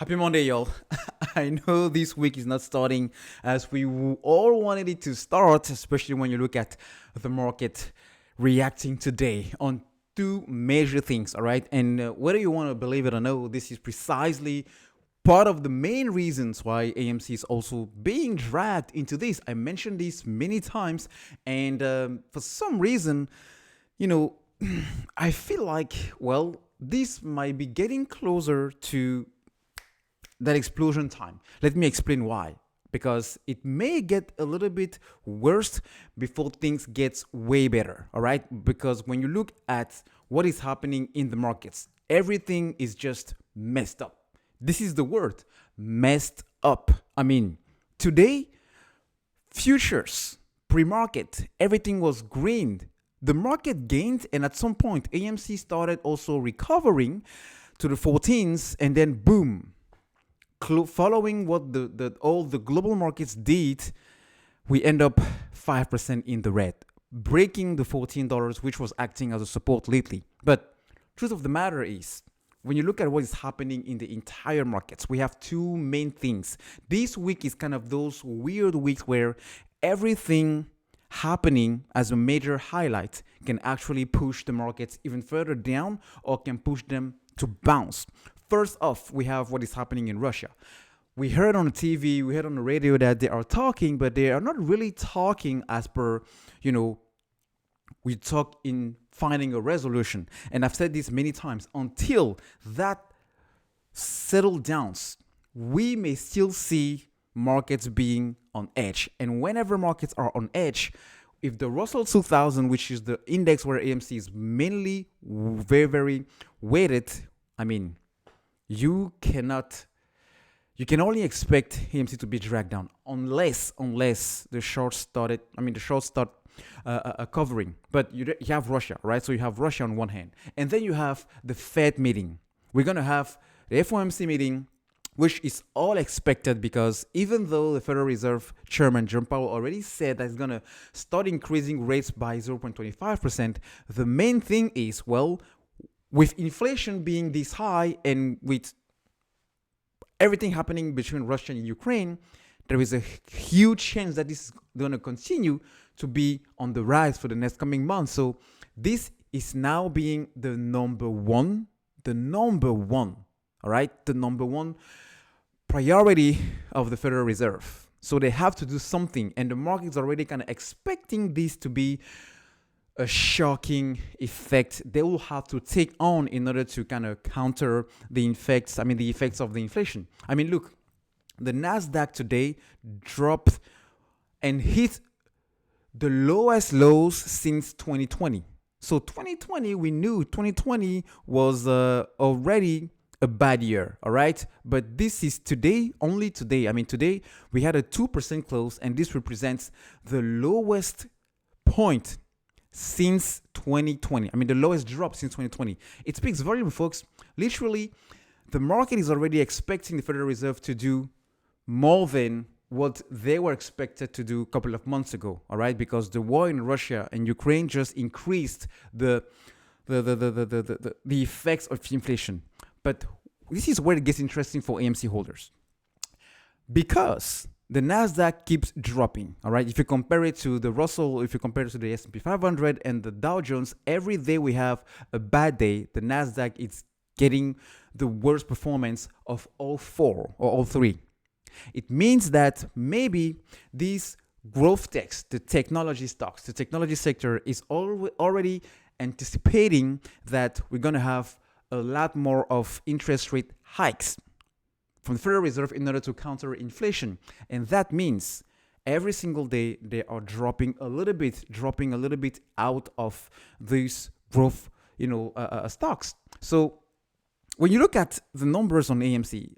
Happy Monday, y'all. I know this week is not starting as we all wanted it to start, especially when you look at the market reacting today on two major things, all right? And whether you want to believe it or no, this is precisely part of the main reasons why AMC is also being dragged into this. I mentioned this many times, and for some reason, you know, I feel like, well, this might be getting closer to that explosion time. Let me explain why. Because it may get a little bit worse before things gets way better. All right. Because when you look at what is happening in the markets, everything is just messed up. This is the word, messed up. I mean, today, futures, pre-market, everything was green. The market gained, and at some point, AMC started also recovering to the 14s, and then boom, following what all the global markets did, we end up 5% in the red, breaking the $14, which was acting as a support lately. But truth of the matter is, when you look at what is happening in the entire markets, we have two main things. This week is kind of those weird weeks where everything happening as a major highlight can actually push the markets even further down or can push them to bounce. First off, we have what is happening in Russia. We heard on the TV, we heard on the radio that they are talking, but they are not really talking as per, we talk in finding a resolution. And I've said this many times, until that settles down, we may still see markets being on edge. And whenever markets are on edge, if the Russell 2000, which is the index where AMC is mainly very, very weighted, you can only expect AMC to be dragged down unless the shorts start covering. But you have Russia, right? So you have Russia on one hand, and then you have the Fed meeting. We're going to have the FOMC meeting, which is all expected because even though the Federal Reserve Chairman Jerome Powell already said that he's going to start increasing rates by 0.25%, the main thing is, well, with inflation being this high and with everything happening between Russia and Ukraine, there is a huge chance that this is going to continue to be on the rise for the next coming months. So this is now being the number one, all right, the number one priority of the Federal Reserve. So they have to do something, and the market is already kind of expecting this to be a shocking effect they will have to take on in order to kind of counter the effects of the inflation. Look, the Nasdaq today dropped and hit the lowest lows since 2020. So 2020, we knew 2020 was already a bad year, all right? But this is today, only today. Today we had a 2% close, and this represents the lowest point since 2020. The lowest drop since 2020. It speaks volume, folks. Literally, the market is already expecting the Federal Reserve to do more than what they were expected to do a couple of months ago, all right? Because the war in Russia and Ukraine just increased the effects of inflation. But this is where it gets interesting for AMC holders, because the Nasdaq keeps dropping, all right? If you compare it to the Russell, if you compare it to the S&P 500 and the Dow Jones, every day we have a bad day. The Nasdaq is getting the worst performance of all four or all three. It means that maybe these growth techs, the technology stocks, the technology sector is already anticipating that we're going to have a lot more of interest rate hikes from the Federal Reserve in order to counter inflation. And that means every single day they are dropping a little bit out of these growth, stocks. So when you look at the numbers on AMC,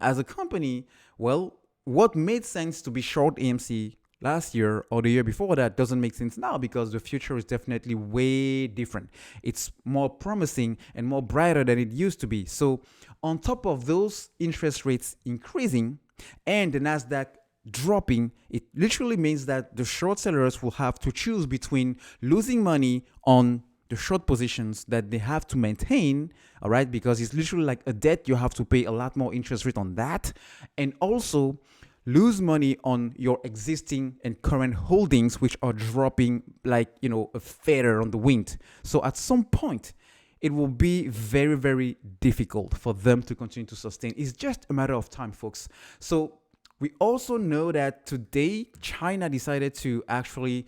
as a company, what made sense to be short AMC last year or the year before that doesn't make sense now, because the future is definitely way different. It's more promising and more brighter than it used to be. So on top of those interest rates increasing and the Nasdaq dropping, it literally means that the short sellers will have to choose between losing money on the short positions that they have to maintain, all right, because it's literally like a debt. You have to pay a lot more interest rate on that, and also lose money on your existing and current holdings, which are dropping like, a feather on the wind. So at some point, it will be very, very difficult for them to continue to sustain. It's just a matter of time, folks. So we also know that today, China decided to actually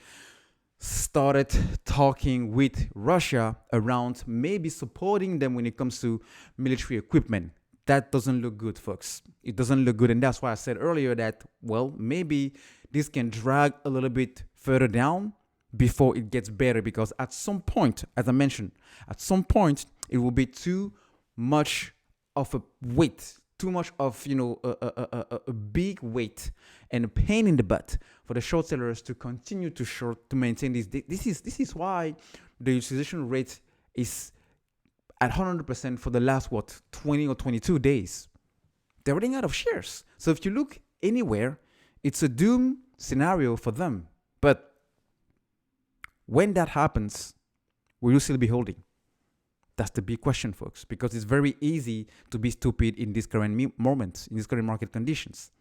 started talking with Russia around maybe supporting them when it comes to military equipment. That doesn't look good, folks. It doesn't look good. And that's why I said earlier that, well, maybe this can drag a little bit further down before it gets better. Because at some point, as I mentioned, at some point, it will be too much of a weight, too much of, a big weight and a pain in the butt for the short sellers to continue to short, to maintain this. This is why the utilization rate is at 100% for the last 20 or 22 days. They're running out of shares. So if you look anywhere, it's a doom scenario for them. But when that happens, will you still be holding? That's the big question, folks, because it's very easy to be stupid in this current moment, in these current market conditions.